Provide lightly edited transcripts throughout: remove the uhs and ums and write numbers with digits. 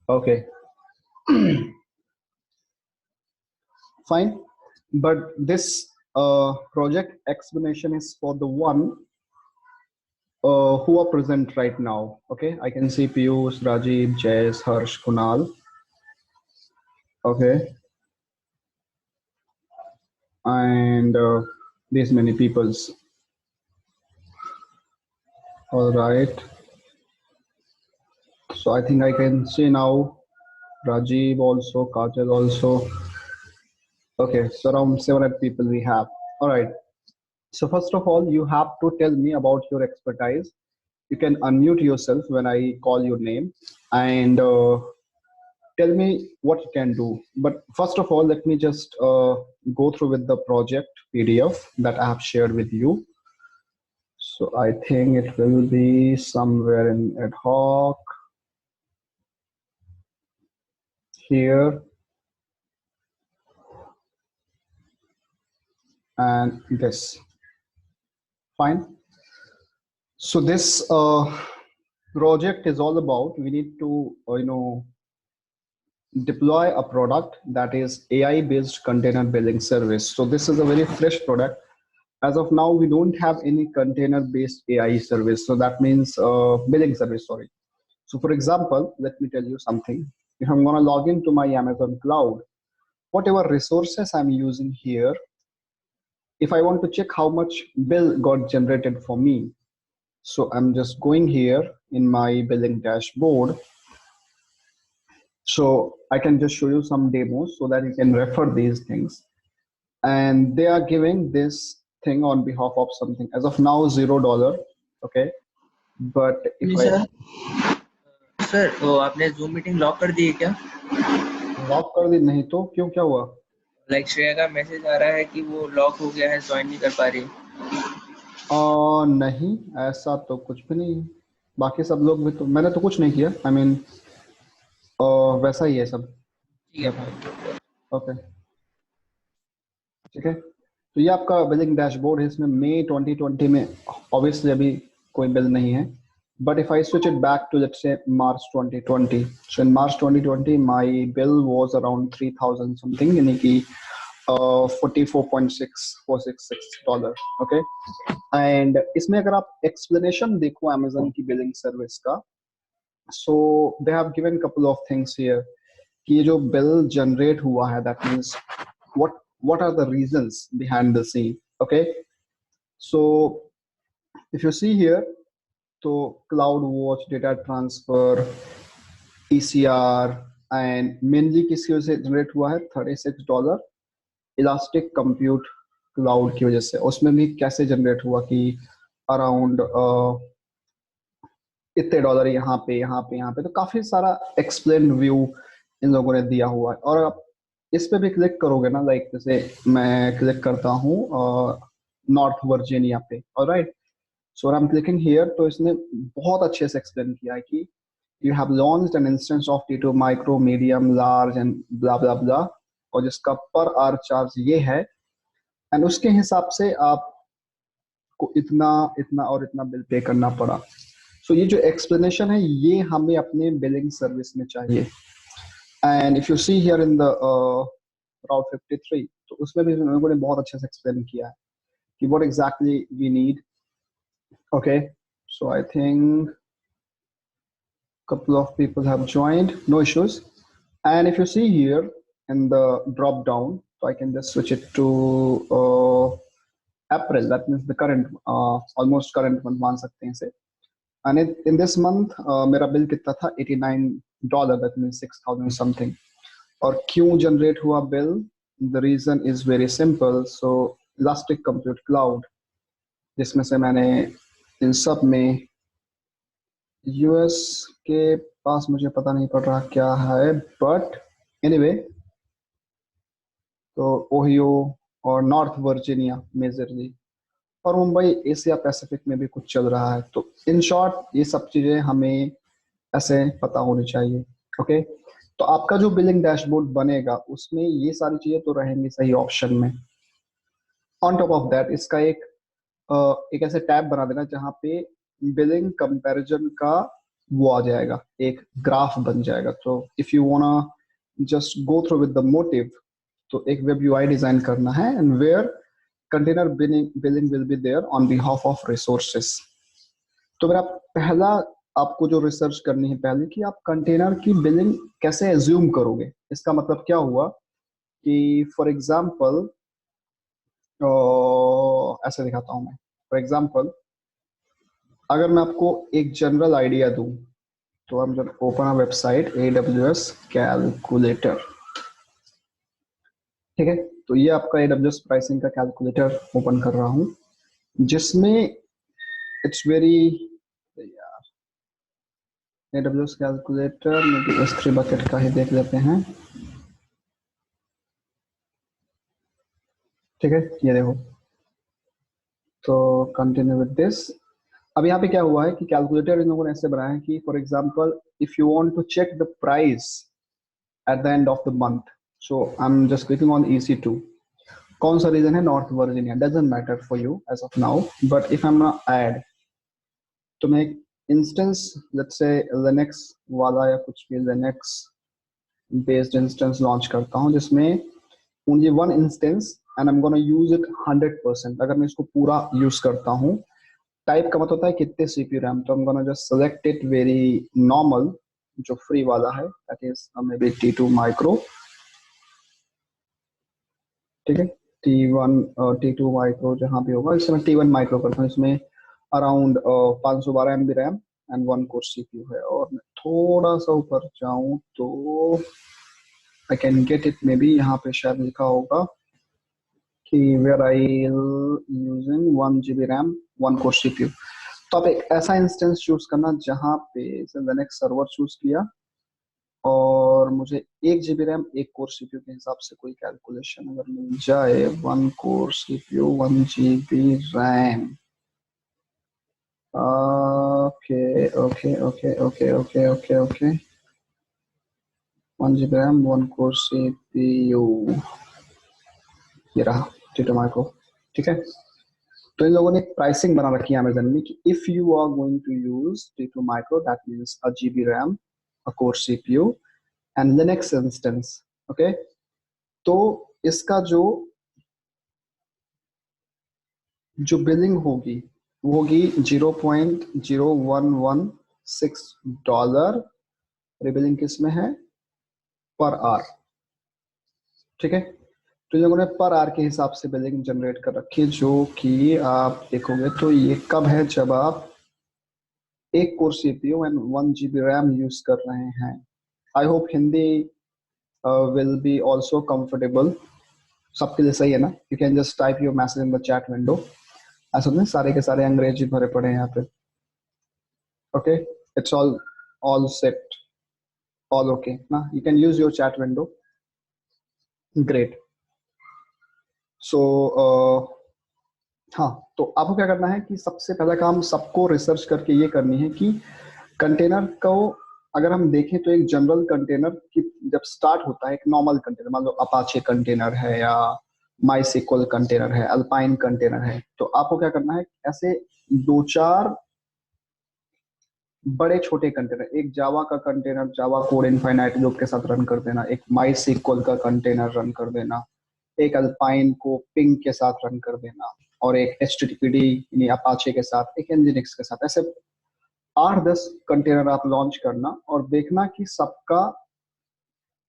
Okay. Fine. But this project explanation is for the one who are present right now. Okay, I can see Piyush, Rajiv, Jayesh, Harsh, Kunal. Okay, and these many peoples. All right. So I think I can see now Rajiv also, Kajal also. Okay, so around 700 people we have. All right. So first of all, you have to tell me about your expertise. You can unmute yourself when I call your name, and tell me what you can do. But first of all, let me just go through with the project PDF that I have shared with you. So I think it will be somewhere in ad hoc here and this. Fine. So this project is all about we need to deploy a product that is AI based container billing service. So this is a very fresh product. As of now, we don't have any container based AI service. So that means billing service, sorry. So for example, let me tell you something. If I'm going to log into my Amazon cloud, whatever resources I'm using here, if I want to check how much bill got generated for me, so I'm just going here in my billing dashboard. So I can just show you some demos so that you can refer these things. And they are giving this thing on behalf of something. As of now, $0. Okay. But if जी I sir sir वो आपने zoom meeting lock कर दी है क्या? Lock कर दी नहीं तो क्यों, क्या हुआ? लाइक श्रेया का मैसेज आ रहा है कि वो लॉक हो गया है, ज्वाइन नहीं कर पा रही। नहीं, ऐसा तो कुछ भी नहीं है। बाकी सब लोग भी तो मैंने तो कुछ नहीं किया। आई मीन वैसा ही है सब। ठीक है भाई। ओके, ठीक है। तो ये आपका बिलिंग डैशबोर्ड है। इसमें मई 2020 में ऑब्वियसली अभी कोई बिल नहीं है। But if I switch it back to let's say March 2020, so in March 2020 my bill was around 3000 something, यानी कि $44.6466। ओके। एंड इसमें अगर आप एक्सप्लेनेशन देखो अमेजन की बिलिंग सर्विस का, so they have given couple of things here कि ये जो बिल जनरेट हुआ है, that means what are the reasons behind the scene. Okay, so if you see here, so cloud watch, data transfer, ECR, and mainly किसकी वजह से generate हुआ है? $36 इलास्टिक कंप्यूट क्लाउड की वजह से। उसमें भी कैसे जनरेट हुआ कि अराउंड इतने डॉलर यहाँ पे यहाँ पे यहाँ पे। तो काफी सारा एक्सप्लेन व्यू इन लोगों ने दिया हुआ है। और आप इस पे भी क्लिक करोगे ना, लाइक जैसे मैं क्लिक करता हूँ नॉर्थ वर्जीनिया पे, alright. So I am clicking here, तो इसने बहुत अच्छे से एक्सप्लेन किया है कि you have launched an instance of T2 micro medium large and blah blah blah, और जिसका पर आवर चार्ज ये है, एंड उसके हिसाब से आपको इतना इतना और इतना बिल पे करना पड़ा। सो ये जो एक्सप्लेनेशन है ये हमें अपने बिलिंग सर्विस में चाहिए। And if you see here in the route 53, तो उसमें भी लोगों ने बहुत अच्छे से एक्सप्लेन किया है कि what exactly we need. Okay, so I think couple of people have joined, no issues. And if you see here in the drop down, so I can just switch it to April, that means the current almost current month मान सकते हैं इसे। And in this month मेरा bill कितना था? $89, that means 6000 something। और क्यों generate हुआ bill? The reason is very simple. So elastic compute cloud, जिसमें से मैंने इन सब में यूएस के पास मुझे पता नहीं पड़ रहा क्या है, बट एनीवे, तो ओहियो और नॉर्थ वर्जीनिया मेजरली, और मुंबई एशिया पैसिफिक में भी कुछ चल रहा है। तो इन शॉर्ट ये सब चीजें हमें ऐसे पता होनी चाहिए। ओके, तो आपका जो बिलिंग डैशबोर्ड बनेगा उसमें ये सारी चीजें तो रहेंगी सही ऑप्शन में। ऑन टॉप ऑफ दैट इसका एक ऐसे टैब बना देना जहाँ पे बिलिंग कंपैरिजन का वो आ जाएगा, एक ग्राफ बन जाएगा। तो if you wanna just go through with the motive, तो एक वेब यूआई डिजाइन करना है and where container billing will be there on behalf of resources. तो मेरा पहला आपको जो रिसर्च करनी है पहले कि आप कंटेनर की बिलिंग कैसे एज्यूम करोगे। इसका मतलब क्या हुआ कि फॉर एग्जाम्पल, ऐसे दिखाता हूं मैं। फॉर एग्जाम्पल, अगर मैं आपको एक जनरल आइडिया दूं, तो हम जब open a website AWS calculator, ठीक है, तो ये आपका AWS प्राइसिंग का कैलकुलेटर ओपन कर रहा हूं, जिसमें इट्स वेरी, AWS कैलकुलेटर में S3 बकेट का ही देख लेते हैं। ठीक है, ये देखो, तो कंटिन्यू विद दिस। अब यहाँ पे क्या हुआ है कि कैलकुलेटर इन लोगों ने ऐसे बनाया है कि for example if you want to check the price at the end of the month, so I am just clicking on EC2। कौन सा रीजन है? North Virginia, doesn't matter for you as of now, but if I am add, तो मैं एक instance, let's say Linux वाला या कुछ भी लिनक्स बेस्ड इंस्टेंस लॉन्च करता हूँ, जिसमें only one instance and I am gonna use it 100%। अगर मैं इसको पूरा यूज करता हूँ, टाइप का मतलब होता है कितने CPU रैम, तो I'm gonna just select it very normal, जो फ्री वाला है, that is maybe T2 micro. ठीक है, T1 T2 माइक्रो जहाँ भी होगा, इसमें T1 माइक्रो करता हूँ। इसमें around 512 MB RAM and 1 core CPU है। और मैं थोड़ा सा ऊपर जाऊँ तो I can get it, maybe यहाँ पे शायद लिखा होगा कि where I using 1 GB RAM 1 core CPU। तो आप एक ऐसा इंस्टेंस चूज करना जहां पे लिनक्स सर्वर चूज किया और मुझे 1 GB रैम 1 कोर सीपीयू के हिसाब से कोई कैलकुलेशन अगर मिल जाए, 1 core CPU 1 GB RAM. Okay okay okay okay okay okay okay, 1 GB RAM 1 core CPU, ये रहा T2 माइक्रो। ठीक है, तो इन लोगों ने एक प्राइसिंग बना रखी है अमेजन में कि if you are going to use T2 micro, that means a GB RAM, a core CPU and Linux instance. Okay, तो इसका जो जो बिलिंग होगी वो होगी $0.0116। रिबिलिंग किस में है? Per hour. ठीक है, तो इन लोगों ने पर आवर के हिसाब से बिलिंग जनरेट कर रखी है, जो कि आप देखोगे तो ये कब है, जब आप 1 core CPU and 1 GB RAM use कर रहे हैं। I hope Hindi will be also comfortable, सबके लिए सही है ना? You can just type your message in the chat window. ऐसा नहीं सारे के सारे अंग्रेजी भरे पड़े हैं यहाँ पे। Okay, it's all set, all okay ना? You can use your chat window. Great. So हाँ, तो आपको क्या करना है कि सबसे पहला काम सबको रिसर्च करके ये करनी है कि कंटेनर को अगर हम देखें तो एक जनरल कंटेनर की जब स्टार्ट होता है, एक नॉर्मल कंटेनर, मान लो अपाचे कंटेनर है या माई कंटेनर है, अल्पाइन कंटेनर है, तो आपको क्या करना है, ऐसे दो चार बड़े छोटे कंटेनर, एक जावा का container Java code infinite loop के साथ रन कर देना, एक माई का कंटेनर रन कर देना, एक अल्पाइन को पिंग के साथ रन कर देना, और एक HTTPD यानी अपाचे के साथ, एक एनजिनिक्स के साथ। ऐसे 8-10 कंटेनर आप लॉन्च करना और देखना कि सबका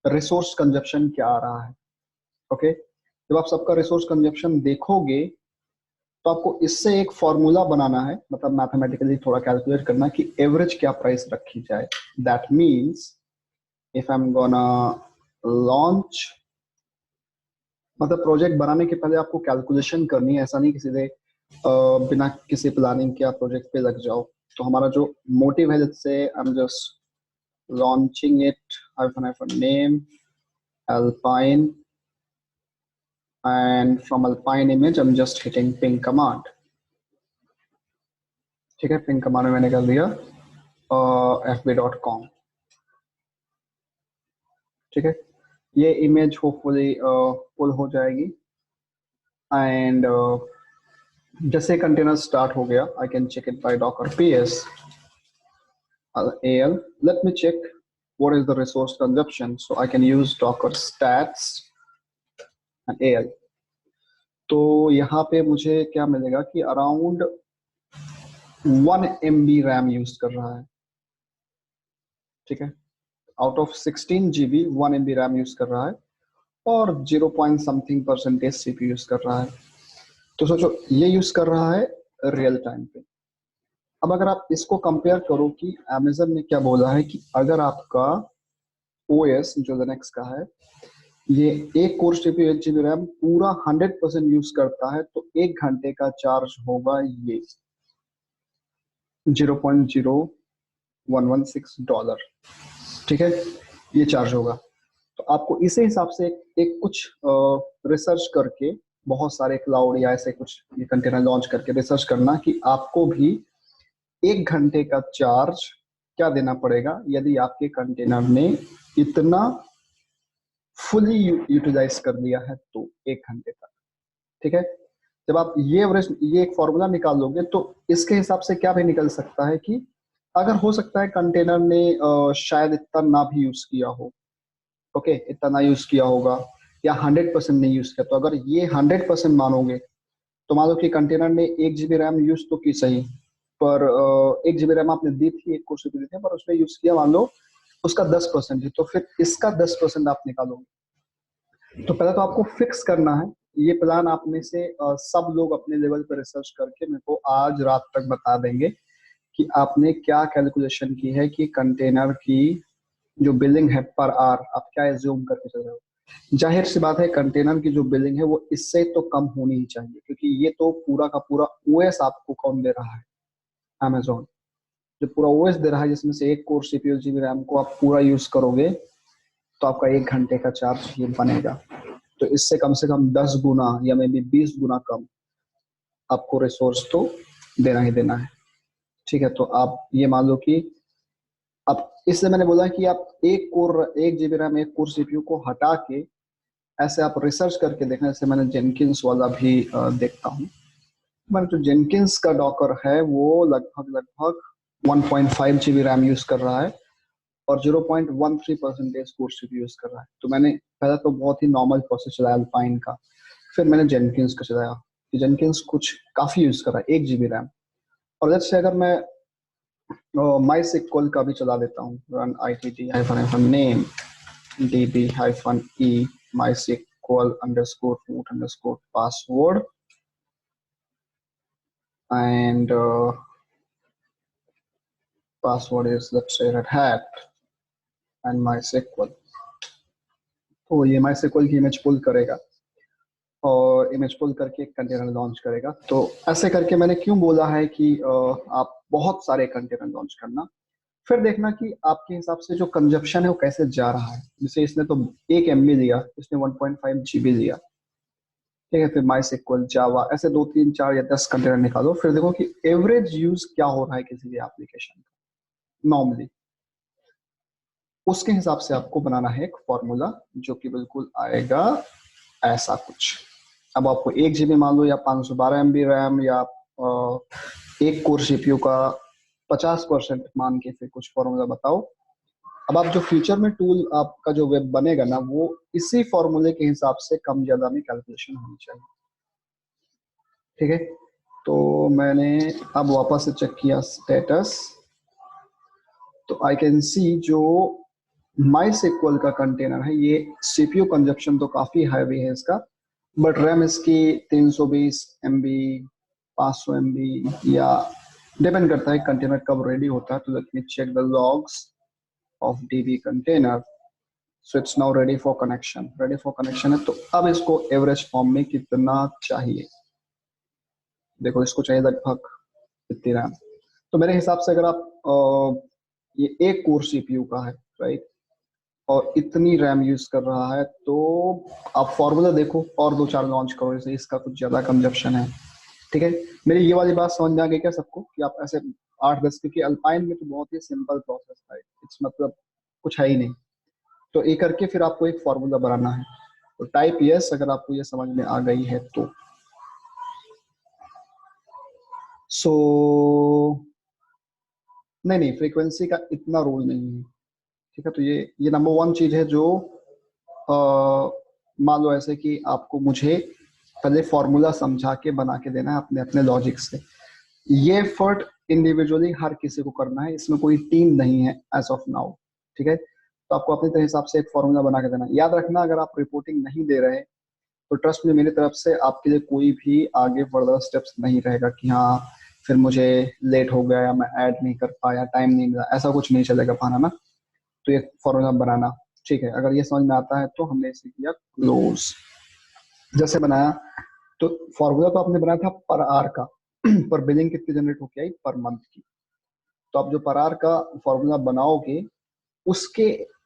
रिसोर्स कंजप्शन क्या आ रहा है। ओके, जब आप सबका रिसोर्स कंजप्शन देखोगे तो आपको इससे एक फॉर्मूला बनाना है, मतलब मैथमेटिकली थोड़ा कैलकुलेट करना कि एवरेज क्या प्राइस रखी जाए। That means if I am gonna launch, मतलब प्रोजेक्ट बनाने के पहले आपको कैलकुलेशन करनी है, ऐसा नहीं किसी से बिना किसी प्लानिंग के आप प्रोजेक्ट पे लग जाओ। तो हमारा जो मोटिव है, जैसे आई am just launching it hyphen name Alpine, and from Alpine image I'm just hitting ping command। ठीक है, पिंग कमांड में मैंने कर दिया fb.com। ठीक है, ये इमेज होपफुली पुल हो जाएगी एंड जैसे कंटेनर स्टार्ट हो गया I can check it by docker ps। AL. Let me check what is the resource consumption. So I can use Docker stats and AL. तो यहाँ पे मुझे क्या मिलेगा कि अराउंड 1 MB रैम यूज कर रहा है, ठीक है। Out of 16 GB 1 MB RAM use कर रहा है और 0 point something percentage CPU use कर रहा है। तो सोचो ये यूज कर रहा है रियल टाइम पे। अब अगर आप इसको कंपेयर करो कि Amazon ने क्या बोला है कि अगर आपका OS जो लिनक्स का है ये एक कोर CPU 1 GB रैम पूरा 100% यूज करता है तो 1 घंटे का चार्ज होगा ये $0.0116, ठीक है, ये चार्ज होगा। तो आपको इसी हिसाब से एक कुछ रिसर्च करके बहुत सारे क्लाउड या ऐसे कुछ ये कंटेनर लॉन्च करके रिसर्च करना कि आपको भी 1 घंटे का चार्ज क्या देना पड़ेगा यदि आपके कंटेनर ने इतना फुली यूटिलाइज कर दिया है तो 1 घंटे तक, ठीक है। जब आप ये एवरेज ये एक फॉर्मूला निकाल लोगे तो इसके हिसाब से क्या भी निकल सकता है कि अगर हो सकता है कंटेनर ने शायद इतना ना भी यूज किया हो, ओके, इतना ना यूज किया होगा या 100% नहीं यूज किया, तो अगर ये 100% मानोगे तो मान लो कि कंटेनर ने 1 GB रैम यूज तो की सही, पर 1 GB रैम आपने दी थी, एक कोर सीपीयू दी थी, पर उसने यूज किया मान लो उसका 10% ही, तो फिर इसका 10% आप निकालोगे। तो पहले तो आपको फिक्स करना है ये प्लान। आप में से सब लोग अपने लेवल पर रिसर्च करके मेरे को आज रात तक बता देंगे कि आपने क्या कैलकुलेशन की है कि कंटेनर की जो बिलिंग है पर आवर आप क्या एज्यूम करके चल रहे हो। जाहिर सी बात है कंटेनर की जो बिलिंग है वो इससे तो कम होनी ही चाहिए, क्योंकि ये तो पूरा का पूरा ओएस आपको कौन दे रहा है, Amazon जो पूरा ओएस दे रहा है, जिसमें से एक कोर सीपीयू GB रैम को आप पूरा यूज करोगे तो आपका 1 घंटे का चार्ज ये बनेगा। तो इससे कम से कम 10 गुना या मे बी 20 गुना कम आपको रिसोर्स तो देना ही देना है, ठीक है। तो आप ये मान लो कि अब इससे मैंने बोला कि आप 1 GB रैम एक कोर सीपीयू को हटा के ऐसे आप रिसर्च करके देखना। जैसे मैंने जेनकिंस वाला भी देखता हूँ, मैंने जो जेनकिंस का डॉकर है वो लगभग 1.5 GB रैम यूज कर रहा है और 0.13% कोर सीपीयू यूज कर रहा है। तो मैंने पहले तो बहुत ही नॉर्मल प्रोसेस चलाया अल्पाइन का, फिर मैंने जेनकिंस का चलाया। जेनकिंस कुछ काफी यूज कर रहा है 1 GB रैम। और लेट्स से अगर मैं माई सिक्वल का भी चला देता हूँ, run ITT-name db-e mysql_root_password and password is let's say red hat and MySQL। तो ये MySQL की इमेज पुल करेगा और इमेज पुल करके एक कंटेनर लॉन्च करेगा। तो ऐसे करके मैंने क्यों बोला है कि आप बहुत सारे कंटेनर लॉन्च करना, फिर देखना कि आपके हिसाब से जो कंजप्शन है वो कैसे जा रहा है। जैसे इसने तो 1 MB लिया, इसने 1.5 GB लिया, ठीक है। फिर MySQL, जावा, ऐसे 2 3 4 या 10 कंटेनर निकालो, फिर देखो कि एवरेज यूज क्या हो रहा है किसी भी एप्लीकेशन का नॉर्मली। उसके हिसाब से आपको बनाना है एक फॉर्मूला जो कि बिल्कुल आएगा ऐसा कुछ। अब आपको 1 GB मान लो या 512 MB रैम या एक कोर सीपीयू का 50% मान के फिर कुछ फॉर्मूला बताओ। अब आप जो फ्यूचर में टूल आपका जो वेब बनेगा ना वो इसी फॉर्मूले के हिसाब से कम ज्यादा में कैलकुलेशन होनी चाहिए, ठीक है। तो मैंने अब वापस से चेक किया स्टेटस, तो आई कैन सी जो MySQL का कंटेनर है ये सीपीयू कंजप्शन तो काफी हैवी है इसका, बट रैम इसकी 320 MB 500 MB या डिपेंड करता है कंटेनर कब रेडी होता है। तो let me check the logs of DB container. So it's now ready for connection, ready for connection है। तो अब इसको एवरेज फॉर्म में कितना चाहिए, देखो इसको चाहिए लगभग इतनी रैम। तो मेरे हिसाब से अगर आप ये एक कोर सीपीयू का है राइट और इतनी रैम यूज कर रहा है तो आप फॉर्मूला देखो और 2 4 लॉन्च करो, जैसे इसका कुछ ज्यादा कंजप्शन है, ठीक है। मेरी ये वाली बात समझ में आ गई क्या सबको कि आप ऐसे 8 10, क्योंकि अल्पाइन में तो बहुत ही सिंपल प्रोसेस है, इट्स मतलब कुछ है ही नहीं। तो ये करके फिर आपको एक फॉर्मूला बनाना है। तो टाइप यस अगर आपको ये समझ में आ गई है तो। सो नहीं नहीं, फ्रीक्वेंसी का इतना रोल नहीं है। ठीक है, तो ये नंबर वन चीज है जो मान लो ऐसे कि आपको मुझे पहले फॉर्मूला समझा के बना के देना है अपने अपने लॉजिक से। ये एफर्ट इंडिविजुअली हर किसी को करना है, इसमें कोई टीम नहीं है एज ऑफ नाउ। ठीक है, तो आपको अपने हिसाब से एक फॉर्मूला बना के देना है। याद रखना, अगर आप रिपोर्टिंग नहीं दे रहे तो ट्रस्ट में मेरी तरफ से आपके लिए कोई भी आगे फर्दर स्टेप्स नहीं रहेगा कि हाँ फिर मुझे लेट हो गया या मैं ऐड नहीं कर पाया, टाइम नहीं मिला, ऐसा कुछ नहीं चलेगा पाना ना। तो ये फॉर्मूला बनाना, ठीक है, अगर ये समझ में आता है तो हमने इसे किया क्लोज। जैसे बनाया तो फॉर्मूला तो आपने बनाया था पर आर का पर बिलिंग कितनी जनरेट होके आई, पर मंथ की। तो आप जो पर आर का फॉर्मूला बनाओगे उसके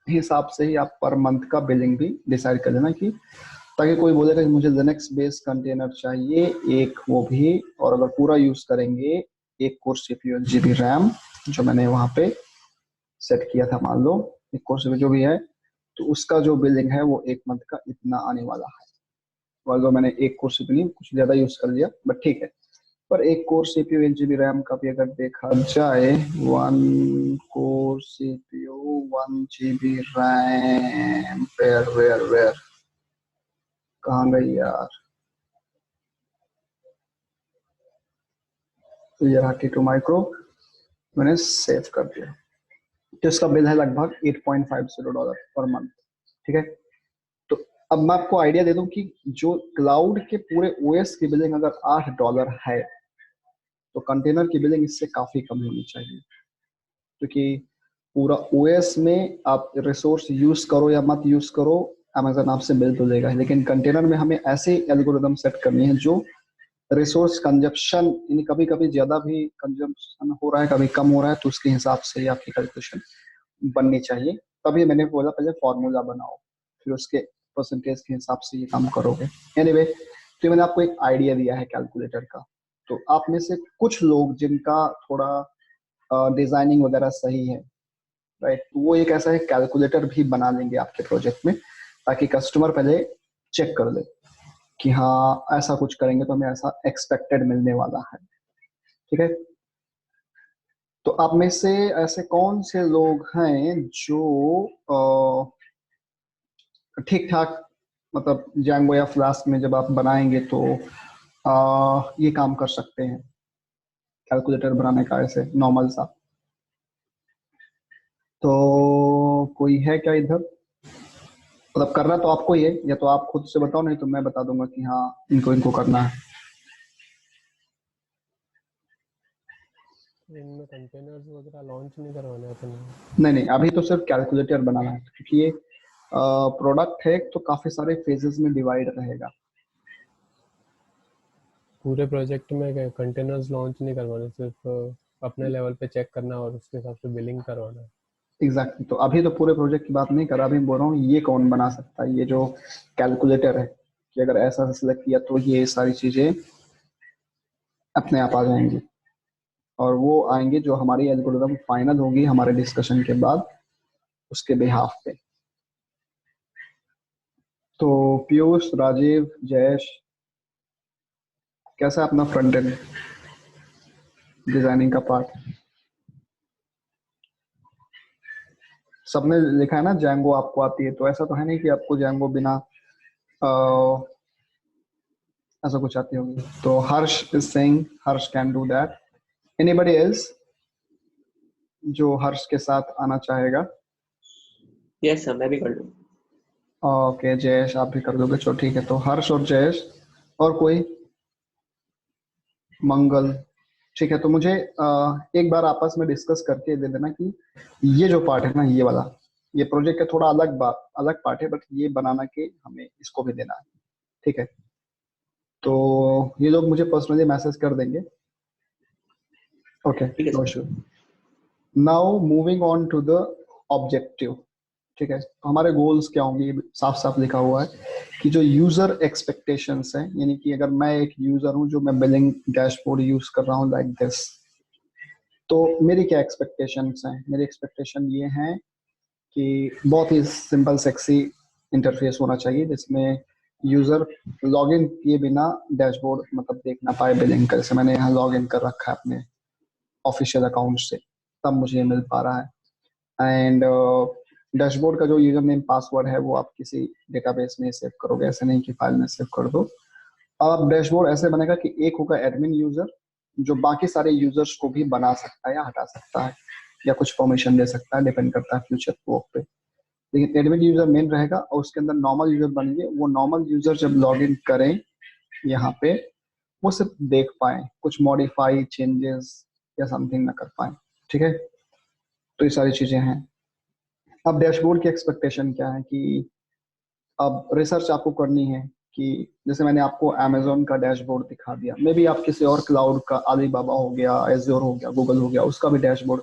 हिसाब से ही आप पर मंथ का बिलिंग भी डिसाइड कर लेना, कि ताकि कोई बोलेगा कि मुझे लिनक्स बेस्ड कंटेनर चाहिए एक, वो भी, और अगर पूरा यूज करेंगे एक कोर सीपीयू जीबी रैम जो मैंने वहां पे सेट किया था, मान लो एक कोर सीपीयू जो भी है, तो उसका जो बिलिंग है वो एक मंथ का इतना आने वाला है। और मैंने एक कोर सीपीयू कुछ ज्यादा यूज कर लिया बट ठीक है, पर एक कोर सीपीयू 8 GB रैम का भी अगर देखा जाए, 1 core CPU 1 GB RAM, where where where कहाँ गई यार, तो ये रहा T2 माइक्रो, मैंने सेव कर दिया। तो इसका बिल है लगभग $8.50 पर मंथ। ठीक है, तो अब मैं आपको आइडिया दे दूं कि जो क्लाउड के पूरे ओएस की बिलिंग अगर $8 है तो कंटेनर की बिलिंग इससे काफी कम होनी चाहिए, क्योंकि पूरा ओएस में आप रिसोर्स यूज करो या मत यूज करो, अमेजन आपसे बिल तो देगा, लेकिन कंटेनर में हमें ऐसे एल्गोरिदम सेट करनी है जो रिसोर्स कंजप्शन, यानी कभी कभी ज्यादा भी कंजप्शन हो रहा है कभी कम हो रहा है, तो उसके हिसाब से ही आपकी कैलकुलेशन बननी चाहिए। तभी मैंने बोला पहले फॉर्मूला बनाओ, फिर उसके परसेंटेज के हिसाब से ये काम करोगे। एनीवे, तो मैंने आपको एक आइडिया दिया है कैलकुलेटर का। तो आप में से कुछ लोग जिनका थोड़ा डिजाइनिंग वगैरह सही है, राइट, तो वो एक ऐसा है कैलकुलेटर भी बना लेंगे आपके प्रोजेक्ट में, ताकि कस्टमर पहले चेक कर ले कि हाँ ऐसा कुछ करेंगे तो हमें ऐसा एक्सपेक्टेड मिलने वाला है। ठीक है, तो आप में से ऐसे कौन से लोग हैं जो ठीक ठाक, मतलब जैंगो या फ्लास्क में जब आप बनाएंगे तो ये काम कर सकते हैं कैलकुलेटर बनाने का, ऐसे नॉर्मल सा? तो कोई है क्या इधर? मतलब करना तो आपको ही है, या तो आप खुद से बताओ, नहीं तो मैं बता दूंगा कि हाँ इनको इनको करना है। इनमें कंटेनर्स वगैरह लॉन्च नहीं करवाने अपने? नहीं नहीं, अभी तो सिर्फ कैलकुलेटर बनाना है, क्योंकि ये प्रोडक्ट है तो काफी सारे फेजेस में डिवाइड रहेगा। पूरे प्रोजेक्ट में कंटेनर्स लॉन्च नहीं करवाने, सिर्फ अपने लेवल पे चेक करना और उसके हिसाब से बिलिंग करवाना है। एग्जैक्टली, तो अभी तो पूरे प्रोजेक्ट की बात नहीं कर रहा, अभी बोल रहा हूँ ये कौन बना सकता है, ये जो कैलकुलेटर है, कि अगर ऐसा सिलेक्ट किया तो ये सारी चीजें अपने आप आ जाएंगी, और वो आएंगे जो हमारी एल्गोरिदम फाइनल होगी हमारे डिस्कशन के बाद उसके बिहाफ पे। तो पीयूष, राजीव, जयेश, कैसा है अपना फ्रंट एंड डिजाइनिंग का पार्ट? सबने लिखा है ना जैंगो आपको आती है, तो ऐसा तो है नहीं कि आपको जैंगो बिना ऐसा कुछ आती होगी। तो Harsh is saying Harsh can do that. Anybody else जो हर्ष के साथ आना चाहेगा? यस सर, मैं भी कर लूँ। ओके, जयेश आप भी कर दोगे, चलो ठीक है, तो हर्ष और जयेश, और कोई? मंगल, ठीक है, तो मुझे एक बार आपस में डिस्कस करके दे देना कि ये जो पार्ट है ना, ये वाला, ये प्रोजेक्ट का थोड़ा अलग पार्ट है, बट ये बनाना के हमें इसको भी देना है। ठीक है, तो ये लोग मुझे पर्सनली मैसेज कर देंगे। ओके, ठीक है no sir. Issue. Now moving on to the objective. ठीक है, तो हमारे गोल्स क्या होंगे, साफ साफ लिखा हुआ है कि जो यूजर एक्सपेक्टेशंस हैं, यानी कि अगर मैं एक यूजर हूं जो मैं बिलिंग डैशबोर्ड यूज कर रहा हूं लाइक दिस, तो मेरी क्या एक्सपेक्टेशंस हैं? मेरी एक्सपेक्टेशन ये हैं कि बहुत ही सिंपल सेक्सी इंटरफेस होना चाहिए, जिसमें यूजर लॉगिन किए बिना डैशबोर्ड मतलब देख ना पाए बिलिंग का। जैसे मैंने यहाँ लॉगिन कर रखा है अपने ऑफिशियल अकाउंट से, तब मुझे ये मिल पा रहा है। एंड डैशबोर्ड का जो यूजर नेम पासवर्ड है वो आप किसी डेटाबेस में सेव करोगे, ऐसे नहीं कि फाइल में सेव कर दो। अब डैशबोर्ड ऐसे बनेगा कि एक होगा एडमिन यूजर जो बाकी सारे यूजर्स को भी बना सकता है या हटा सकता है या कुछ परमिशन दे सकता है, डिपेंड करता है फ्यूचर वर्क पे। लेकिन एडमिन यूजर मेन रहेगा और उसके अंदर नॉर्मल यूजर बनेंगे। वो नॉर्मल यूजर जब लॉग इन करें यहाँ पे वो सिर्फ देख पाए, कुछ मॉडिफाई चेंजेस या समथिंग ना कर पाए। ठीक है, तो ये सारी चीजें हैं। अब डैशबोर्ड की एक्सपेक्टेशन क्या है कि अब रिसर्च आपको करनी है कि जैसे मैंने आपको अमेजोन का डैशबोर्ड दिखा दिया, मे बी आप किसी और क्लाउड का, अलीबाबा हो गया, एज्योर हो गया, गूगल हो गया, उसका भी डैशबोर्ड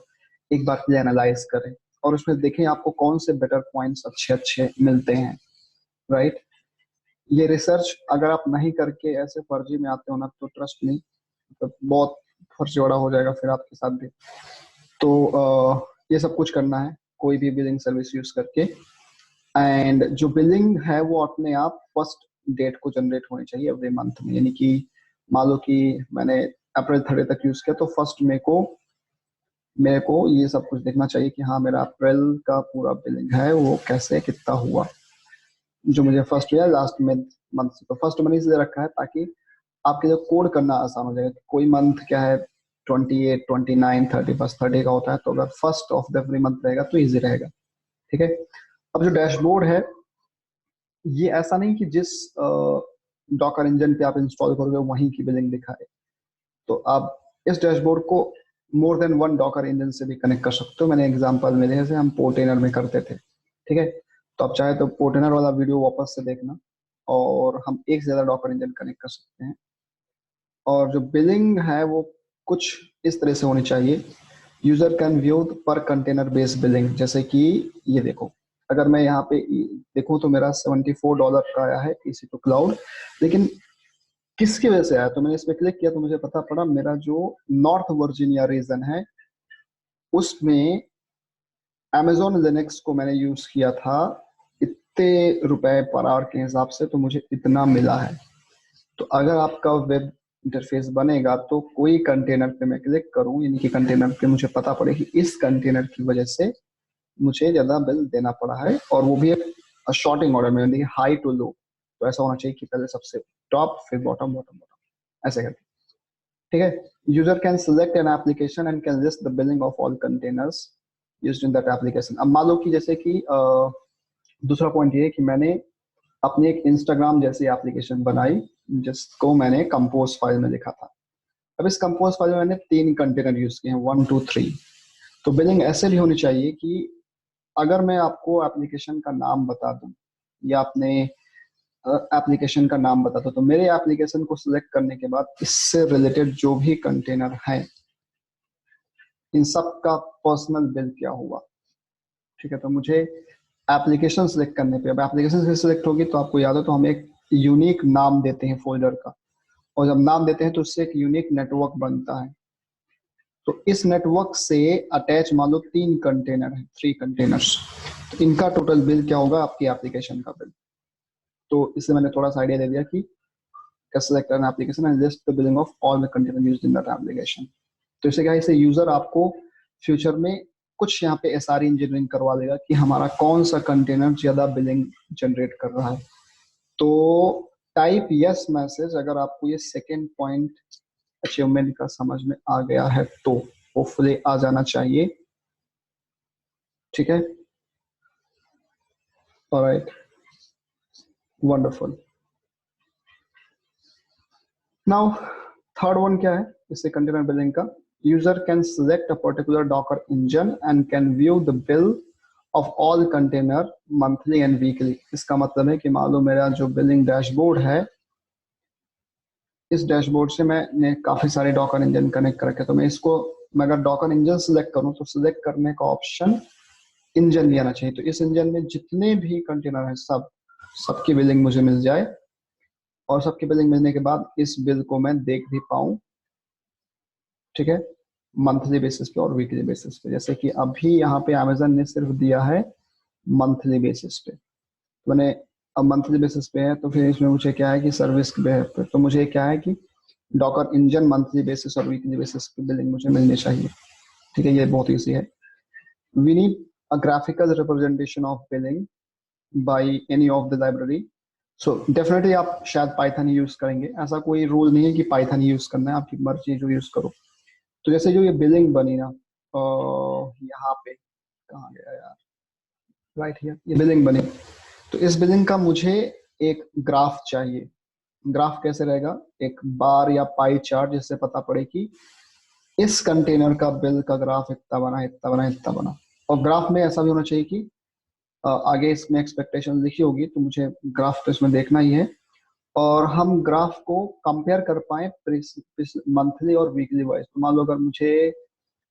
एक बार के एनालाइज करें और उसमें देखें आपको कौन से बेटर पॉइंट्स अच्छे अच्छे मिलते हैं। राइट, ये रिसर्च अगर आप नहीं करके ऐसे फर्जी में आते हो ना तो ट्रस्ट नहीं, तो बहुत फर्जीवाड़ा हो जाएगा फिर आपके साथ भी। तो ये सब कुछ करना है कोई भी बिलिंग सर्विस यूज करके। एंड जो बिलिंग है वो अपने आप फर्स्ट डेट को जनरेट होनी चाहिए एवरी मंथ में, यानी कि मान लो कि मैंने अप्रैल 30 तक यूज किया तो फर्स्ट मई को मेरे को ये सब कुछ देखना चाहिए कि हाँ मेरा अप्रैल का पूरा बिलिंग है वो कैसे कितना हुआ, जो मुझे फर्स्ट या लास्ट मंथ से। तो फर्स्ट मनी से रखा है ताकि आपके लिए कोड करना आसान हो जाएगा। कोई मंथ क्या है 28, 29, 31, 30 का होता है, तो अगर first of the every month रहेगा तो इजी रहेगा। ठीक है, अब जो डैशबोर्ड है ये ऐसा नहीं कि जिस डॉकर इंजन पे आप इंस्टॉल करोगे वहीं की बिलिंग दिखाए। तो आप इस डैशबोर्ड को more than one Docker engine से भी कनेक्ट कर सकते हो। मैंने एग्जांपल में जैसे हम पोर्टेनर में करते थे। ठीक है, तो आप चाहे तो पोर्टेनर वाला वीडियो वापस से देखना और हम एक से ज्यादा डॉकर इंजन कनेक्ट कर सकते हैं। और जो बिलिंग है वो कुछ इस तरह से होनी चाहिए, यूजर कैन व्यू पर कंटेनर बेस्ड बिलिंग। जैसे कि ये देखो, अगर मैं यहाँ पे देखूं तो मेरा $74 का आया है EC2 क्लाउड, लेकिन किसकी वजह से आया? तो मैंने इस पर क्लिक किया तो मुझे पता पड़ा मेरा जो नॉर्थ वर्जीनिया रीजन है उसमें Amazon लिनक्स को मैंने यूज किया था इतने रुपए पर आवर के हिसाब से, तो मुझे इतना मिला है। तो अगर आपका वेब इंटरफेस बनेगा तो कोई कंटेनर पे मैं क्लिक करूं, यानी कि कंटेनर पे मुझे पता पड़े कि इस कंटेनर की वजह से मुझे ज्यादा बिल देना पड़ा है, और वो भी एक शॉर्टिंग ऑर्डर में, यानी हाई टू लो। तो ऐसा होना चाहिए कि पहले सबसे टॉप फिर बॉटम, बॉटम बॉटम, ऐसे करके। ठीक है, user can select an application and can list the billing of all containers used in that application. अब मान लो कि जैसे कि दूसरा पॉइंट ये है कि मैंने अपनी एक इंस्टाग्राम जैसी एप्लीकेशन बनाई जिसको मैंने कंपोज फाइल में लिखा था। अब इस कंपोज फाइल में मैंने 3 कंटेनर यूज किए हैं, 1, 2, 3। तो बिलिंग ऐसे भी होनी चाहिए कि अगर मैं आपको एप्लीकेशन का नाम बता दूं या अपने एप्लीकेशन का नाम बता दूं, तो मेरे एप्लीकेशन को सिलेक्ट करने के बाद इससे रिलेटेड जो भी कंटेनर है इन सब का पर्सनल बिल क्या हुआ। ठीक है, तो मुझे एप्लीकेशन सिलेक्ट करने पे, अब एप्लीकेशन से सिलेक्ट होगी तो आपको याद हो तो हम एक यूनिक नाम देते हैं फोल्डर का, और जब नाम देते हैं तो उससे एक यूनिक नेटवर्क बनता है। तो इस नेटवर्क से अटैच मान लो 3 कंटेनर है, 3 कंटेनर्स, तो इनका टोटल बिल क्या होगा आपकी एप्लीकेशन का बिल। तो इससे मैंने थोड़ा सा आइडिया दे दिया कि कैसे सेलेक्ट करना application and list the billing of all the container used in that application. तो इससे क्या है, इससे यूजर आपको फ्यूचर में कुछ यहाँ पे SRE इंजीनियरिंग करवा देगा कि हमारा कौन सा कंटेनर ज्यादा बिलिंग जनरेट कर रहा है। तो टाइप यस मैसेज, अगर आपको ये सेकेंड पॉइंट अचीवमेंट का समझ में आ गया है तो होपफुली आ जाना चाहिए। ठीक है, alright, wonderful. Now third one क्या है इससे कंटेनर बिलिंग का, user can select a particular Docker engine and can view the bill of all container monthly and weekly. इसका मतलब है कि मान लो मेरा जो बिलिंग डैशबोर्ड है, इस डैशबोर्ड से मैंने काफी सारे डॉकर इंजन कनेक्ट कर रखे, तो मैं इसको, मैं अगर डॉकर इंजन सिलेक्ट करूं तो सिलेक्ट करने का ऑप्शन इंजन भी आना चाहिए। तो इस इंजन में जितने भी कंटेनर है सबकी बिलिंग मुझे मिल जाए, और सबकी बिलिंग मिलने के बाद इस बिल को मैं देख भी पाऊं। ठीक है, मंथली बेसिस पे और वीकली बेसिस पे। जैसे कि अभी यहाँ पे अमेजन ने सिर्फ दिया है मंथली बेसिस पे, तो मैंने अब मंथली बेसिस पे है तो फिर इसमें मुझे क्या है कि सर्विस के बेसिस पे, तो मुझे क्या है कि डॉकर इंजन मंथली बेसिस और वीकली बेसिस पे बिलिंग मुझे मिलनी चाहिए। ठीक है, ये बहुत ईजी है। We need a graphical representation of billing by any of the library. So definitely आप शायद पाइथन ही यूज करेंगे, ऐसा कोई रूल नहीं है कि पाइथन ही यूज करना है, आपकी मर्जी जो यूज करो। तो जैसे जो ये बिलिंग बनी ना, यहाँ पे कहाँ गया यार, राइट हियर, ये बिलिंग बनी। तो इस बिलिंग का मुझे एक ग्राफ चाहिए। ग्राफ कैसे रहेगा, एक बार या पाई चार्ट जिससे पता पड़े कि इस कंटेनर का बिल का ग्राफ इतना बना, इतना बना, इतना बना। और ग्राफ में ऐसा भी होना चाहिए कि आगे इसमें एक्सपेक्टेशन लिखी होगी, तो मुझे ग्राफ तो इसमें देखना ही है। और हम ग्राफ को कंपेयर कर पाए मंथली और वीकली वाइज। तो मान लो अगर मुझे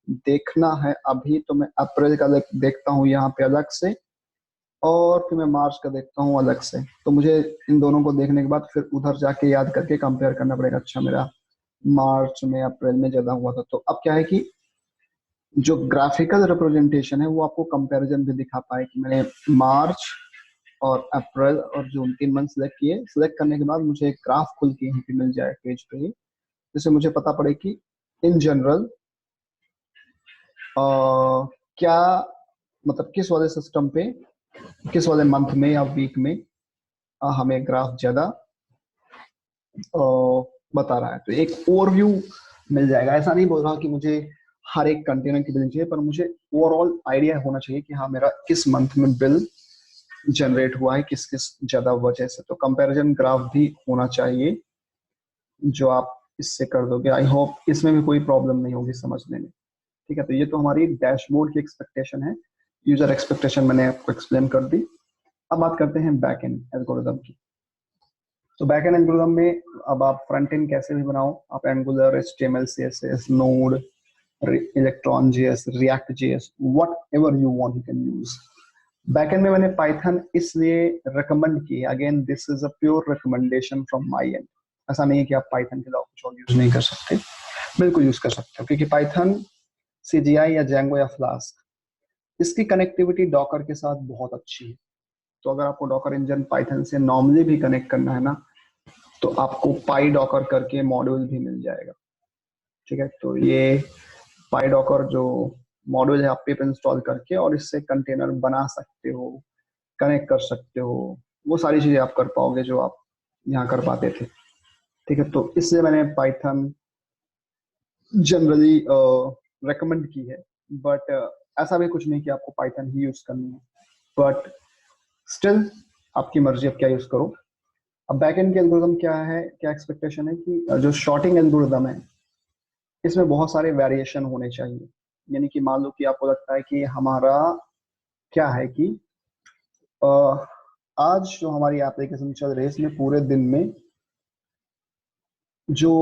देखना है अभी, तो मैं अप्रैल का देखता हूँ यहाँ पे अलग से, और फिर मैं मार्च का देखता हूँ अलग से। तो मुझे इन दोनों को देखने के बाद फिर उधर जाके याद करके कंपेयर करना पड़ेगा, अच्छा मेरा मार्च में अप्रैल में ज्यादा हुआ था। तो अब क्या है कि जो ग्राफिकल रिप्रेजेंटेशन है वो आपको कंपैरिजन भी दिखा पाए कि मैंने मार्च और अप्रैल और जून 3 मंथ सेलेक्ट किए। सेलेक्ट करने के बाद मुझे एक ग्राफ खुल के यहीं पे मिल जाए पेज पे ही, जिससे मुझे पता पड़े कि इन जनरल क्या मतलब किस वाले सिस्टम पे, किस वाले मंथ में या वीक में हमें ग्राफ ज्यादा बता रहा है। तो एक ओवरव्यू मिल जाएगा। ऐसा नहीं बोल रहा कि मुझे हर एक कंटेनर की बिलिंग चाहिए, पर मुझे ओवरऑल आइडिया होना चाहिए कि हाँ मेरा किस मंथ में बिल जनरेट हुआ है, किस किस ज्यादा वजह से। तो कंपैरिजन ग्राफ भी होना चाहिए जो आप इससे कर दोगे। आई होप इसमें भी कोई प्रॉब्लम नहीं होगी समझने में। ठीक है, तो ये तो हमारी डैशबोर्ड की एक्सपेक्टेशन है, यूजर एक्सपेक्टेशन मैंने आपको एक्सप्लेन कर दी। अब बात करते हैं बैक एंड एल्गोरिदम की। तो बैक एंड एल्गोरिदम में अब आप फ्रंट एंड कैसे भी बनाओ, आप angular, HTML, CSS, node, electron JS, react JS, what ever you want you can use. Backend में मैंने पाइथन इसलिए रिकमेंड की, again this is a pure recommendation from my and. ऐसा नहीं है कि आप पाइथन के अलावा कुछ और यूज नहीं कर सकते, बिल्कुल यूज कर सकते हो, क्योंकि पाइथन, CGI या जेंगो या फ्लास्क, इसकी कनेक्टिविटी डॉकर के साथ बहुत अच्छी है। तो अगर आपको डॉकर इंजन पाइथन से नॉर्मली भी कनेक्ट करना है ना, तो आपको पाई डॉकर करके मॉड्यूल भी मिल जाएगा। ठीक है, तो ये पाई डॉकर जो मॉड्यूल है आप पिप इंस्टॉल करके और इससे कंटेनर बना सकते हो, कनेक्ट कर सकते हो, वो सारी चीजें आप कर पाओगे जो आप यहाँ कर पाते थे। ठीक है, तो इसलिए मैंने पाइथन जनरली रेकमेंड की है। बट ऐसा भी कुछ नहीं कि आपको पाइथन ही यूज करनी है, बट स्टिल आपकी मर्जी, आप क्या यूज करो। अब बैकएंड के एल्गोरिदम क्या है, क्या एक्सपेक्टेशन है कि जो शॉर्टिंग एल्गोरिदम है इसमें बहुत सारे वेरिएशन होने चाहिए। यानी कि मान लो कि आपको लगता है कि हमारा क्या है कि आज जो हमारी एप्लीकेशन चल रही है इसमें पूरे दिन में जो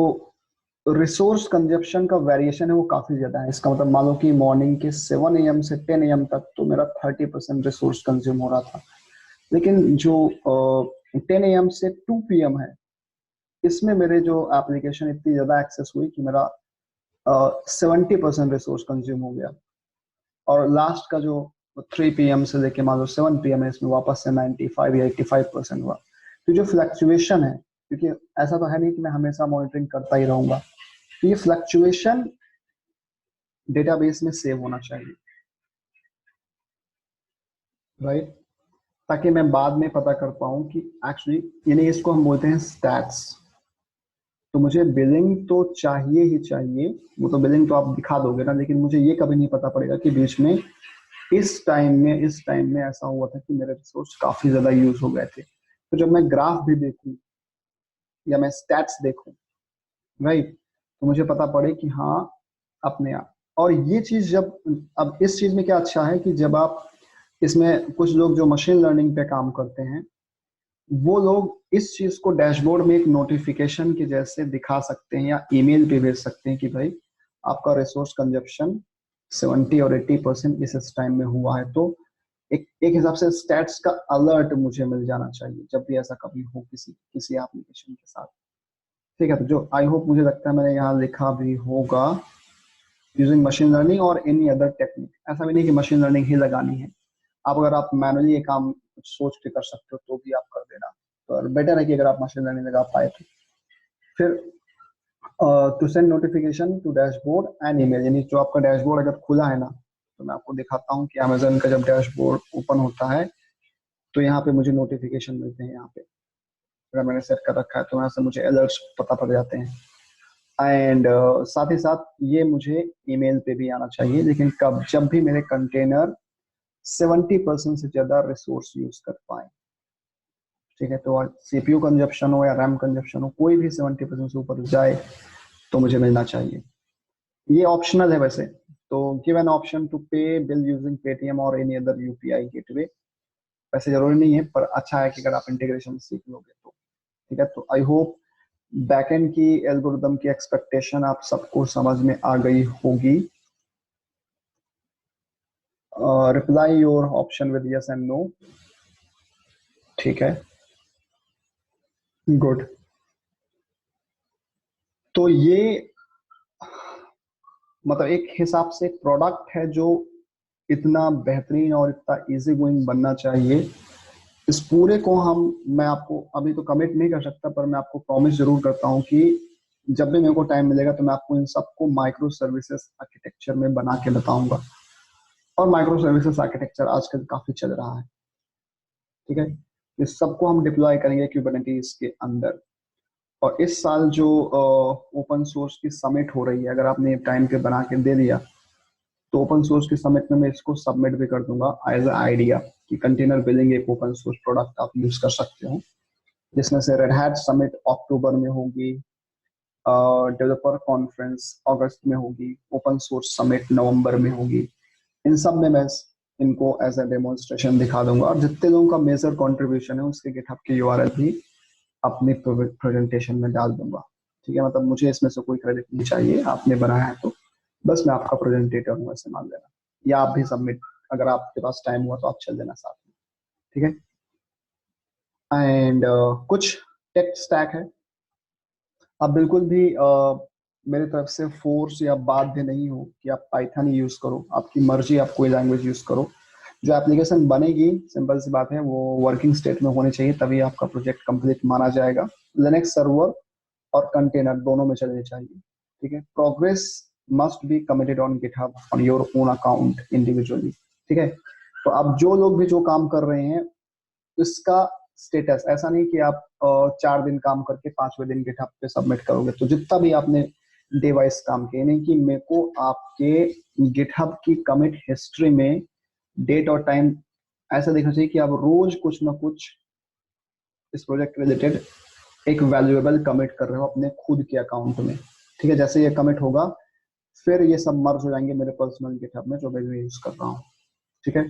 रिसोर्स कंजप्शन का वेरिएशन है वो काफी ज्यादा है। इसका मतलब मान लो कि मॉर्निंग के 7 AM से 10 AM तक तो मेरा 30% रिसोर्स कंज्यूम हो रहा था, लेकिन जो 10 AM से 2 PM है इसमें मेरे जो एप्लीकेशन इतनी ज्यादा एक्सेस हुई कि मेरा 70% रिसोर्स कंज्यूम हो गया। और लास्ट का जो 3 PM से लेके मान लो 7 PM है, इसमें वापस से 95 या 85% हुआ। तो जो फ्लक्चुएशन है, क्योंकि ऐसा तो है नहीं कि मैं हमेशा मॉनिटरिंग करता ही रहूंगा, तो ये फ्लक्चुएशन डेटाबेस में सेव होना चाहिए, राइट, ताकि मैं बाद में पता कर पाऊं कि एक्चुअली, यानी इसको हम बोलते हैं स्टैट्स। तो मुझे बिलिंग तो चाहिए ही चाहिए, वो तो बिलिंग तो आप दिखा दोगे ना, लेकिन मुझे ये कभी नहीं पता पड़ेगा कि बीच में इस टाइम में ऐसा हुआ था कि मेरे रिसोर्स काफी ज्यादा यूज हो गए थे। तो जब मैं ग्राफ भी देखूं या मैं स्टैट्स देखूं, राइट, तो मुझे पता पड़े कि हाँ अपने आप। और ये चीज जब, अब इस चीज में क्या अच्छा है कि जब आप इसमें, कुछ लोग जो मशीन लर्निंग पे काम करते हैं वो लोग इस चीज को डैशबोर्ड में एक नोटिफिकेशन के जैसे दिखा सकते हैं या ईमेल पे भेज सकते हैं कि भाई आपका रिसोर्स कंजप्शन 70 और 80% इस टाइम में हुआ है। तो एक हिसाब से स्टैट्स का अलर्ट मुझे मिल जाना चाहिए जब भी ऐसा कभी हो किसी किसी एप्लीकेशन के साथ। ठीक है, तो जो आई होप, मुझे लगता है मैंने यहाँ लिखा भी होगा, यूजिंग मशीन लर्निंग और एनी अदर टेक्निक। ऐसा भी नहीं कि मशीन लर्निंग ही लगानी है, आप अगर आप मैनुअली ये काम कुछ सोच के कर सकते हो तो भी आप कर देना। तो बेटर है कि अगर आप मशीन लर्निंग लगा पाए तो। फिर to send notification to dashboard and email, यानी जो आपका डैशबोर्ड अगर खुला है ना, तो मैं आपको दिखाता हूँ कि अमेजन का जब डैशबोर्ड ओपन होता है तो यहाँ पे मुझे नोटिफिकेशन मिलते हैं। यहाँ पे अगर मैंने सेट कर रखा है तो यहाँ से मुझे अलर्ट्स पता पड़ जाते हैं। एंड साथ ही साथ ये मुझे ईमेल पे भी आना चाहिए, लेकिन कब, जब भी मेरे कंटेनर 70% से ज्यादा रिसोर्स यूज कर पाए। ठीक है, तो सीपीयू कंजप्शन हो या रैम कंजप्शन हो, कोई भी 70% से ऊपर जाए तो मुझे मिलना चाहिए। ये ऑप्शनल है वैसे, तो गिव एन ऑप्शन टू पे बिल यूजिंग पेटीएम और एनी अदर यूपीआई गेटवे। वैसे जरूरी नहीं है, पर अच्छा है कि अगर आप इंटीग्रेशन सीख लोगे तो। ठीक है, तो आई होप बैकएंड की एल्गोरिदम की एक्सपेक्टेशन आप सबको समझ में आ गई होगी। Reply your option with yes and no. ठीक है, गुड। तो ये मतलब एक हिसाब से प्रोडक्ट है जो इतना बेहतरीन और इतना इजी गोइंग बनना चाहिए। इस पूरे को मैं आपको अभी तो कमिट नहीं कर सकता, पर मैं आपको प्रॉमिस जरूर करता हूँ कि जब भी मेरे को टाइम मिलेगा तो मैं आपको इन सबको माइक्रो सर्विसेज आर्किटेक्चर में बना के बताऊंगा। और माइक्रो सर्विसेज आर्किटेक्चर आजकल काफी चल रहा है। ठीक है, इस सबको हम डिप्लॉय करेंगे क्यूबरनेटीज के अंदर। और इस साल जो ओपन सोर्स की समिट हो रही है, अगर आपने टाइम पे बना के दे दिया तो ओपन सोर्स की समिट में मैं इसको सबमिट भी कर दूंगा एज अ आइडिया कि कंटेनर बिलिंग एक ओपन सोर्स प्रोडक्ट आप यूज कर सकते हो, जिसमें से रेड हैट समिट अक्टूबर में होगी, डेवलपर कॉन्फ्रेंस अगस्त में होगी, ओपन सोर्स समिट नवंबर में होगी। इन सब में मैं इनको एज अ डेमोन्स्ट्रेशन दिखा दूंगा, और जितने लोगों का मेजर कंट्रीब्यूशन है उसके गिटहब की यूआरएल भी अपनी प्रेजेंटेशन में डाल दूंगा। ठीक है, मतलब मुझे इसमें से कोई क्रेडिट नहीं चाहिए, आपने बनाया है तो बस मैं आपका प्रेजेंटेटर हूँ, ऐसे मान लेना। या आप भी सबमिट, अगर आपके पास टाइम हुआ तो आप चल देना साथ में। ठीक है, एंड कुछ टेक स्टैक है। आप बिल्कुल भी मेरी तरफ से फोर्स या बाध्य नहीं हो कि आप पाइथन ही यूज करो, आपकी मर्जी, आप कोई लैंग्वेज यूज करो। जो एप्लीकेशन बनेगी, सिंपल सी बात है, वो वर्किंग स्टेट में होनी चाहिए, तभी आपका प्रोजेक्ट कंप्लीट माना जाएगा। लिनक्स सर्वर और कंटेनर दोनों में चलनी चाहिए। ठीक है, progress must be committed on GitHub on your own account individually. ठीक है, तो अब जो लोग भी जो काम कर रहे हैं, इसका स्टेटस ऐसा नहीं कि आप 4 दिन काम करके 5वें दिन गिटहब पे सबमिट करोगे। तो जितना भी आपने डे वाइज काम किए, नहीं कि मेरे को आपके गिटहब की कमिट हिस्ट्री में डेट और टाइम ऐसा देखना चाहिए कि आप रोज कुछ ना कुछ इस प्रोजेक्ट रिलेटेड एक वैल्यूएबल कमिट कर रहे हो अपने खुद के अकाउंट में। ठीक है, जैसे ये कमिट होगा फिर ये सब मर्ज हो जाएंगे मेरे पर्सनल गिटहब में जो मैं यूज कर रहा हूँ। ठीक है,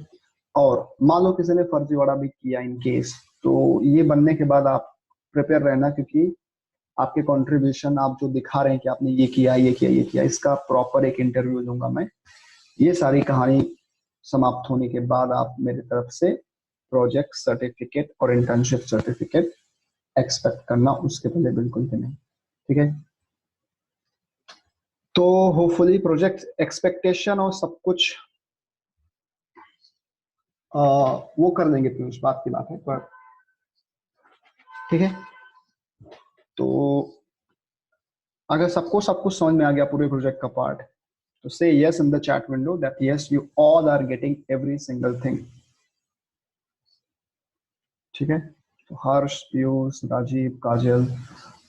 और मान लो किसी ने फर्जीवाड़ा भी किया इन केस, तो ये बनने के बाद आप प्रिपेयर रहना, क्योंकि आपके कंट्रीब्यूशन आप जो दिखा रहे हैं कि आपने ये किया ये किया ये किया, इसका प्रॉपर एक इंटरव्यू लूंगा मैं। ये सारी कहानी समाप्त होने के बाद आप मेरी तरफ से प्रोजेक्ट सर्टिफिकेट और इंटर्नशिप सर्टिफिकेट एक्सपेक्ट करना, उसके पहले बिल्कुल भी नहीं। ठीक है, तो होपफुली प्रोजेक्ट एक्सपेक्टेशन और सब कुछ वो कर देंगे, पीयूष, बात की बात है पर। ठीक है, तो अगर सबको सब कुछ समझ में आ गया पूरे प्रोजेक्ट का पार्ट, तो say yes in the chat window that yes you all are getting every single thing. ठीक है, तो हर्ष, पीयूष, राजीव, काजल,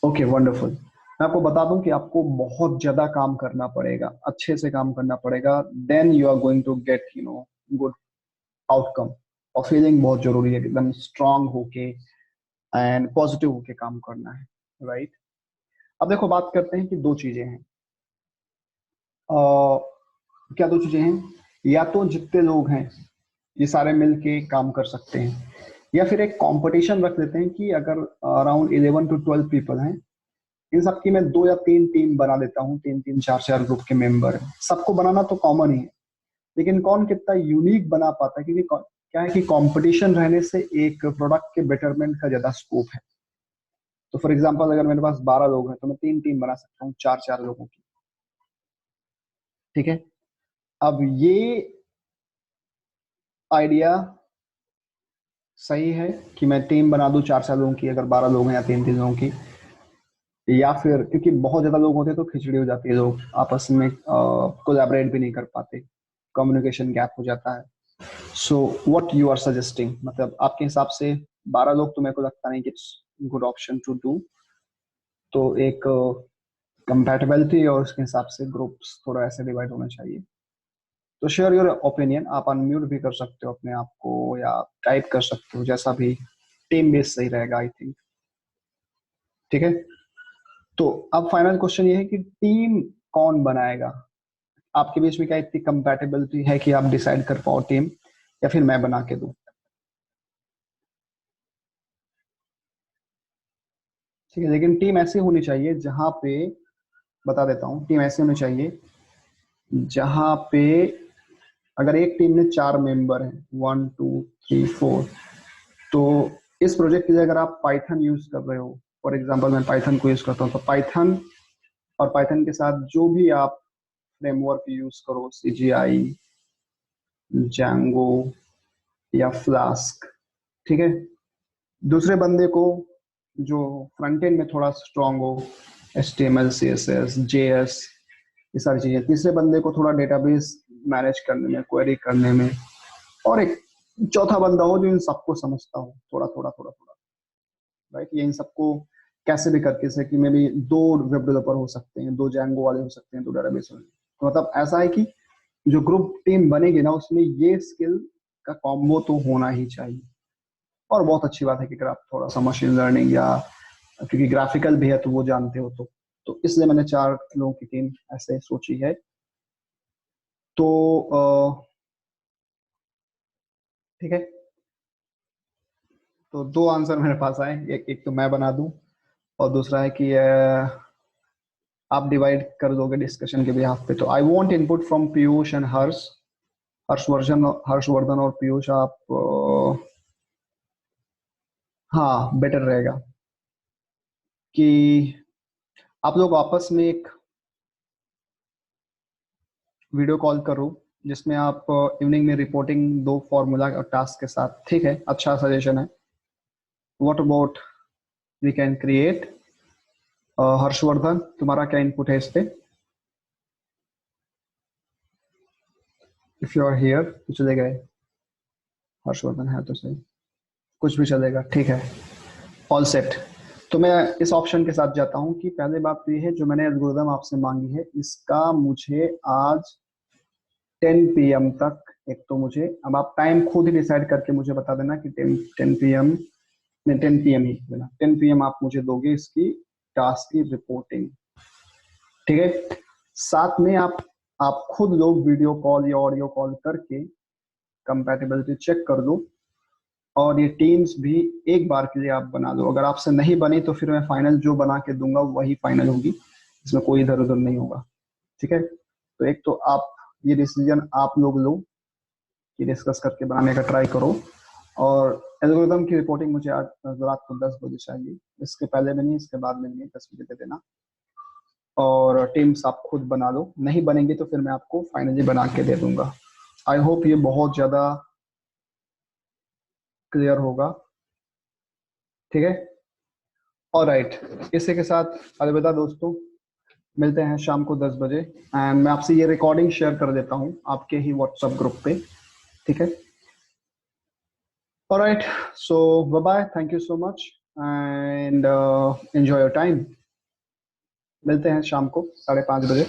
ओके वंडरफुल। मैं आपको बता दूं कि आपको बहुत ज्यादा काम करना पड़ेगा, अच्छे से काम करना पड़ेगा, then you are going to get good outcome. और फीलिंग बहुत जरूरी है, एकदम स्ट्रांग होके एंड पॉजिटिव होके काम करना है। राइट, अब देखो बात करते हैं कि दो चीजें हैं। क्या दो चीजें हैं? या तो जितने लोग हैं ये सारे मिलके काम कर सकते हैं, या फिर एक कंपटीशन रख लेते हैं कि अगर अराउंड 11 to 12 पीपल हैं, इन सबकी मैं 2 या 3 टीम बना देता हूँ, 3-3, 4-4 ग्रुप के मेंबर हैं। सबको बनाना तो कॉमन ही है, लेकिन कौन कितना यूनिक बना पाता है, क्योंकि क्या है कि कंपटीशन रहने से एक प्रोडक्ट के बेटरमेंट का ज्यादा स्कोप है। तो फॉर एग्जांपल अगर मेरे पास 12 लोग हैं तो मैं 3 टीम बना सकता हूँ 4-4 लोगों की। ठीक है, अब ये आइडिया सही है कि मैं टीम बना दूं 4-4 लोगों की, अगर 12 लोग हैं या 3-3 लोगों की। या फिर क्योंकि बहुत ज्यादा लोग होते हैं तो खिचड़ी हो जाती है, लोग आपस में कोलैबोरेट भी नहीं कर पाते, कम्युनिकेशन गैप हो जाता है। So what you are suggesting, मतलब आपके हिसाब से 12 लोग तो मेरे को लगता नहीं कि it's good option to do. तो एक कंपैटिबिलिटी और उसके हिसाब से ग्रुप्स थोड़ा ऐसे डिवाइड होना चाहिए। तो शेयर योर ओपिनियन, आप अनम्यूट भी कर सकते हो अपने आप को या टाइप कर सकते हो, जैसा भी टीम बेस सही रहेगा आई थिंक। ठीक है, तो अब फाइनल क्वेश्चन ये है कि टीम कौन बनाएगा? आपके बीच में क्या इतनी कंपैटिबिलिटी है कि आप डिसाइड कर पाओ टीम, या फिर मैं बना के दूं? ठीक है, लेकिन टीम ऐसी होनी चाहिए जहां पे, बता देता हूँ, टीम ऐसी होनी चाहिए जहां पे अगर एक टीम में 4 मेंबर हैं, 1 2 3 4, तो इस प्रोजेक्ट के लिए अगर आप पाइथन यूज कर रहे हो, फॉर एग्जांपल मैं पाइथन को यूज करता हूँ, तो पाइथन और पाइथन के साथ जो भी आप फ्रेमवर्क यूज करो, CGI, जैंगो या फ्लास्क, ठीक है। दूसरे बंदे को जो फ्रंट एंड में थोड़ा स्ट्रांग हो, HTML CSS JS, ये सारी चीजें। तीसरे बंदे को थोड़ा डेटाबेस मैनेज करने में, क्वेरी करने में। और एक चौथा बंदा हो जो इन सबको समझता हो थोड़ा थोड़ा थोड़ा थोड़ा, राइट। ये इन सबको कैसे भी करके, जैसे कि मे भी 2 वेब डेवलपर हो सकते हैं, 2 जैंगो वाले हो सकते हैं, 2 डेटाबेस वाले। तो मतलब ऐसा है कि जो ग्रुप टीम बनेगी ना, उसमें ये स्किल का कॉम्बो तो होना ही चाहिए। और बहुत अच्छी बात है कि अगर आप थोड़ा सा मशीन लर्निंग या, क्योंकि ग्राफिकल भी है तो वो जानते हो, तो इसलिए मैंने 4 लोगों की टीम ऐसे सोची है। तो ठीक है, तो 2 आंसर मेरे पास आए, एक तो मैं बना दूं, और दूसरा है कि आप डिवाइड कर दोगे डिस्कशन के बिहाफ पे। तो I want input from Piyush and Harshvardhan और पीयूष। आप हाँ, बेटर रहेगा कि आप लोग आपस में एक वीडियो कॉल करो, जिसमें आप इवनिंग में रिपोर्टिंग दो फॉर्मूला और टास्क के साथ। ठीक है, अच्छा सजेशन है। What about we can create, Harshvardhan तुम्हारा क्या इनपुट है इस पे? इफ यू आर हियर तो चलेगा, हर्षवर्धन है तो सही, कुछ भी चलेगा, ठीक है, ऑल सेट। तो मैं इस ऑप्शन के साथ जाता हूं कि पहले बात तो ये है, जो मैंने एल्गोरिदम आपसे मांगी है, इसका मुझे आज 10 PM तक, एक तो मुझे, अब आप टाइम खुद ही डिसाइड करके मुझे बता देना कि 10 PM, नहीं 10 PM ही देना, 10 PM आप मुझे दोगे इसकी टास्क की रिपोर्टिंग। ठीक है, साथ में आप खुद लोग वीडियो कॉल या ऑडियो कॉल करके कंपैटिबिलिटी चेक कर दो, और ये टीम्स भी एक बार के लिए आप बना लो। अगर आपसे नहीं बनी तो फिर मैं फाइनल जो बना के दूंगा वही फाइनल होगी, इसमें कोई इधर उधर नहीं होगा। ठीक है, तो एक तो आप ये डिसीजन आप लोग लो कि डिस्कस करके बनाने का ट्राई करो। और एल्गोरिदम की रिपोर्टिंग मुझे आज रात को 10 बजे चाहिए, इसके पहले में नहीं, इसके बाद में नहीं, 10 बजे दे देना। और टीम्स आप खुद बना लो, नहीं बनेंगे तो फिर मैं आपको फाइनली बना के दे दूंगा। आई होप ये बहुत ज्यादा क्लियर होगा। ठीक है, ऑलराइट, इसी के साथ अलविदा दोस्तों, मिलते हैं शाम को 10 बजे। एंड मैं आपसे ये रिकॉर्डिंग शेयर कर देता हूँ आपके ही व्हाट्सएप ग्रुप पे। ठीक है, alright, so bye bye, thank you so much and enjoy your time. मिलते हैं शाम को 5:30 बजे।